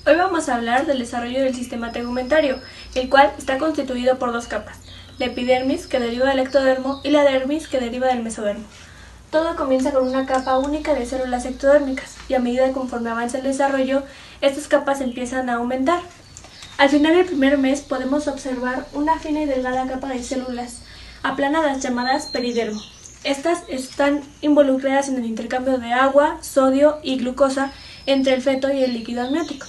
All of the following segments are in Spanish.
Hoy vamos a hablar del desarrollo del sistema tegumentario, el cual está constituido por dos capas, la epidermis, que deriva del ectodermo, y la dermis, que deriva del mesodermo. Todo comienza con una capa única de células ectodérmicas, y a medida conforme avanza el desarrollo, estas capas empiezan a aumentar. Al final del primer mes podemos observar una fina y delgada capa de células aplanadas llamadas peridermo. Estas están involucradas en el intercambio de agua, sodio y glucosa entre el feto y el líquido amniótico.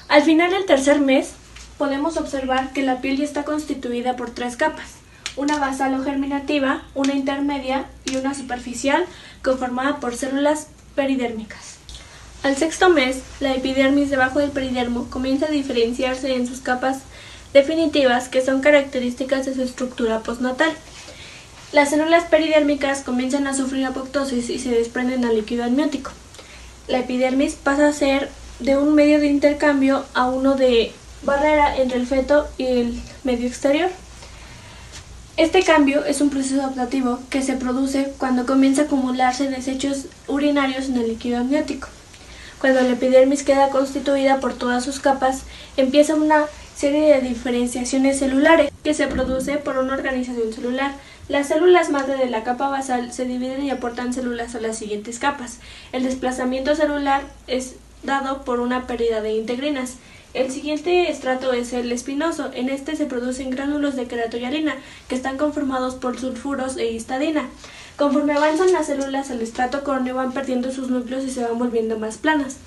Al final del tercer mes, podemos observar que la piel ya está constituida por tres capas, una basal o germinativa, una intermedia y una superficial, conformada por células peridérmicas. Al sexto mes, la epidermis debajo del peridermo comienza a diferenciarse en sus capas definitivas, que son características de su estructura postnatal. Las células peridérmicas comienzan a sufrir apoptosis y se desprenden al líquido amniótico. La epidermis pasa a ser de un medio de intercambio a uno de barrera entre el feto y el medio exterior. Este cambio es un proceso adaptativo que se produce cuando comienza a acumularse desechos urinarios en el líquido amniótico. Cuando la epidermis queda constituida por todas sus capas, empieza una serie de diferenciaciones celulares que se produce por una organización celular. Las células madre de la capa basal se dividen y aportan células a las siguientes capas. El desplazamiento celular es dado por una pérdida de integrinas. El siguiente estrato es el espinoso. En este se producen gránulos de querato-hialina, que están conformados por sulfuros e histidina. Conforme avanzan las células al estrato córneo, van perdiendo sus núcleos y se van volviendo más planas,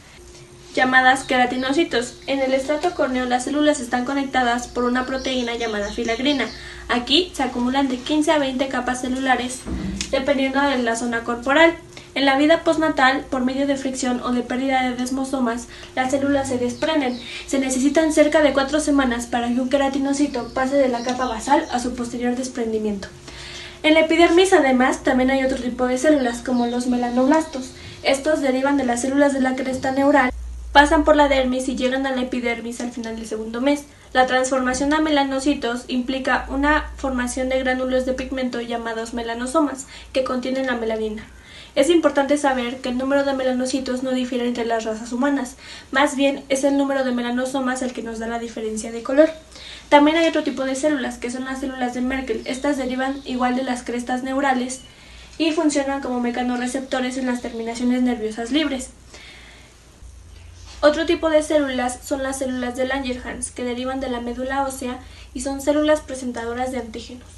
llamadas queratinocitos. En el estrato córneo, las células están conectadas por una proteína llamada filagrina. Aquí se acumulan de 15 a 20 capas celulares, dependiendo de la zona corporal. En la vida postnatal, por medio de fricción o de pérdida de desmosomas, las células se desprenden. Se necesitan cerca de 4 semanas para que un queratinocito pase de la capa basal a su posterior desprendimiento. En la epidermis, además, también hay otro tipo de células, como los melanoblastos. Estos derivan de las células de la cresta neural, pasan por la dermis y llegan a la epidermis al final del segundo mes. La transformación a melanocitos implica una formación de gránulos de pigmento llamados melanosomas, que contienen la melanina. Es importante saber que el número de melanocitos no difiere entre las razas humanas, más bien es el número de melanosomas el que nos da la diferencia de color. También hay otro tipo de células, que son las células de Merkel. Estas derivan igual de las crestas neurales y funcionan como mecanorreceptores en las terminaciones nerviosas libres. Otro tipo de células son las células de Langerhans, que derivan de la médula ósea y son células presentadoras de antígenos.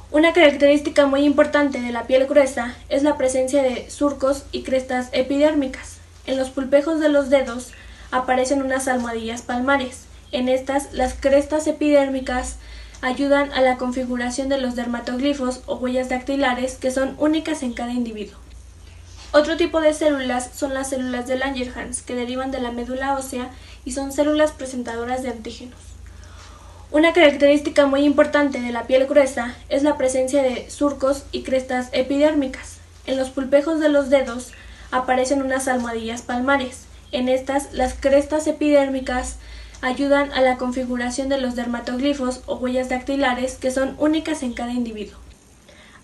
Una característica muy importante de la piel gruesa es la presencia de surcos y crestas epidérmicas. En los pulpejos de los dedos aparecen unas almohadillas palmares. En estas, las crestas epidérmicas ayudan a la configuración de los dermatoglifos o huellas dactilares, que son únicas en cada individuo. Otro tipo de células son las células de Langerhans, que derivan de la médula ósea y son células presentadoras de antígenos. Una característica muy importante de la piel gruesa es la presencia de surcos y crestas epidérmicas. En los pulpejos de los dedos aparecen unas almohadillas palmares. En estas, las crestas epidérmicas ayudan a la configuración de los dermatoglifos o huellas dactilares, que son únicas en cada individuo.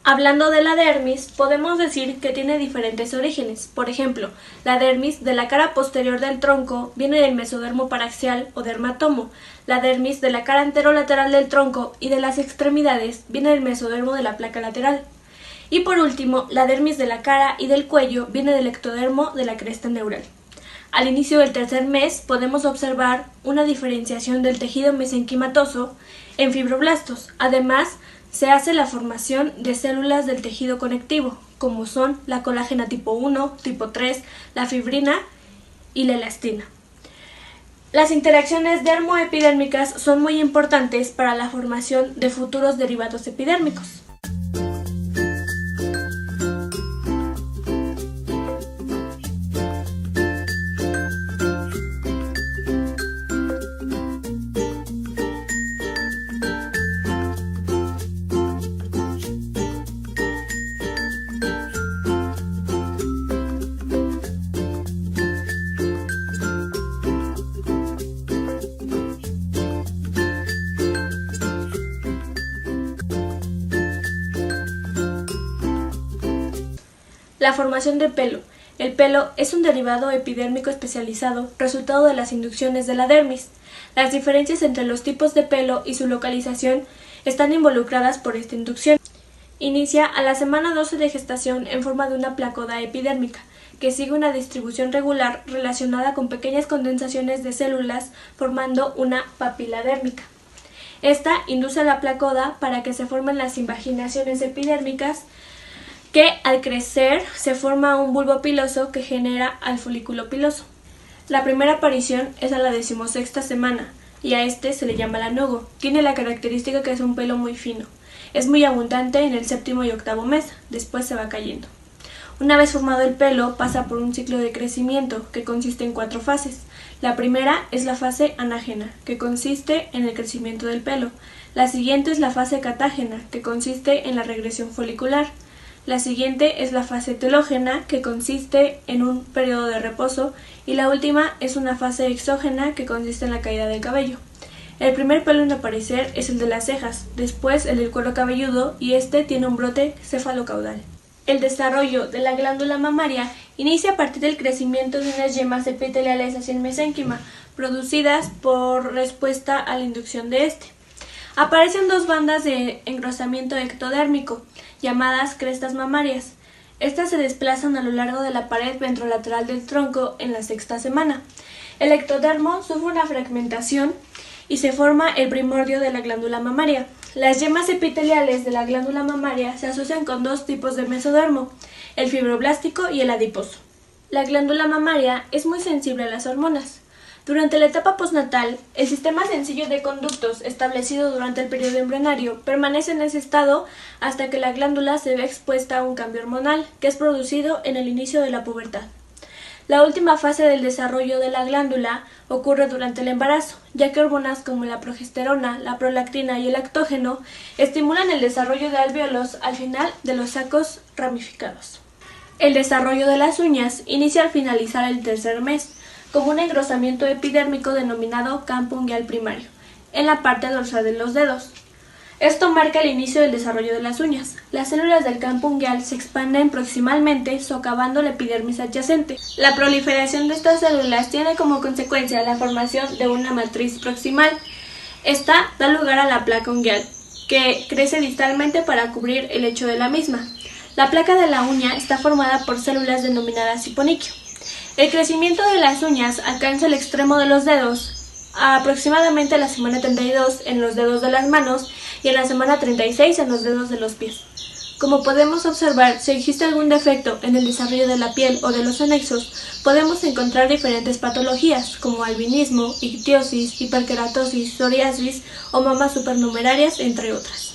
Hablando de la dermis, podemos decir que tiene diferentes orígenes. Por ejemplo, la dermis de la cara posterior del tronco viene del mesodermo paraxial o dermatomo. La dermis de la cara anterolateral del tronco y de las extremidades viene del mesodermo de la placa lateral. Y por último, la dermis de la cara y del cuello viene del ectodermo de la cresta neural. Al inicio del tercer mes podemos observar una diferenciación del tejido mesenquimatoso en fibroblastos. Además, se hace la formación de células del tejido conectivo, como son la colágena tipo 1, tipo 3, la fibrina y la elastina. Las interacciones dermoepidérmicas son muy importantes para la formación de futuros derivados epidérmicos. La formación de pelo. El pelo es un derivado epidérmico especializado, resultado de las inducciones de la dermis. Las diferencias entre los tipos de pelo y su localización están involucradas por esta inducción. Inicia a la semana 12 de gestación en forma de una placoda epidérmica, que sigue una distribución regular relacionada con pequeñas condensaciones de células formando una papila dérmica. Esta induce a la placoda para que se formen las invaginaciones epidérmicas, que al crecer se forma un bulbo piloso que genera al folículo piloso. La primera aparición es a la 16ª semana y a este se le llama lanugo. Tiene la característica que es un pelo muy fino. Es muy abundante en el 7º y 8º mes, después se va cayendo. Una vez formado el pelo, pasa por un ciclo de crecimiento que consiste en 4 fases. La primera es la fase anágena, que consiste en el crecimiento del pelo. La siguiente es la fase catágena, que consiste en la regresión folicular. La siguiente es la fase telógena, que consiste en un periodo de reposo, y la última es una fase exógena, que consiste en la caída del cabello. El primer pelo en aparecer es el de las cejas, después el del cuero cabelludo, y este tiene un brote cefalocaudal. El desarrollo de la glándula mamaria inicia a partir del crecimiento de unas yemas epiteliales hacia el mesénquima, producidas por respuesta a la inducción de este. Aparecen 2 bandas de engrosamiento ectodérmico, llamadas crestas mamarias. Estas se desplazan a lo largo de la pared ventrolateral del tronco en la 6ª semana. El ectodermo sufre una fragmentación y se forma el primordio de la glándula mamaria. Las yemas epiteliales de la glándula mamaria se asocian con 2 tipos de mesodermo, el fibroblástico y el adiposo. La glándula mamaria es muy sensible a las hormonas. Durante la etapa postnatal, el sistema sencillo de conductos establecido durante el periodo embrionario permanece en ese estado hasta que la glándula se ve expuesta a un cambio hormonal que es producido en el inicio de la pubertad. La última fase del desarrollo de la glándula ocurre durante el embarazo, ya que hormonas como la progesterona, la prolactina y el lactógeno estimulan el desarrollo de alvéolos al final de los sacos ramificados. El desarrollo de las uñas inicia al finalizar el 3er mes, como un engrosamiento epidérmico denominado campo ungueal primario, en la parte dorsal de los dedos. Esto marca el inicio del desarrollo de las uñas. Las células del campo ungueal se expanden proximalmente, socavando la epidermis adyacente. La proliferación de estas células tiene como consecuencia la formación de una matriz proximal. Esta da lugar a la placa ungueal, que crece distalmente para cubrir el lecho de la misma. La placa de la uña está formada por células denominadas hiponiquio. El crecimiento de las uñas alcanza el extremo de los dedos, aproximadamente a la semana 32 en los dedos de las manos y en la semana 36 en los dedos de los pies. Como podemos observar, si existe algún defecto en el desarrollo de la piel o de los anexos, podemos encontrar diferentes patologías como albinismo, ictiosis, hiperkeratosis, psoriasis o mamas supernumerarias, entre otras.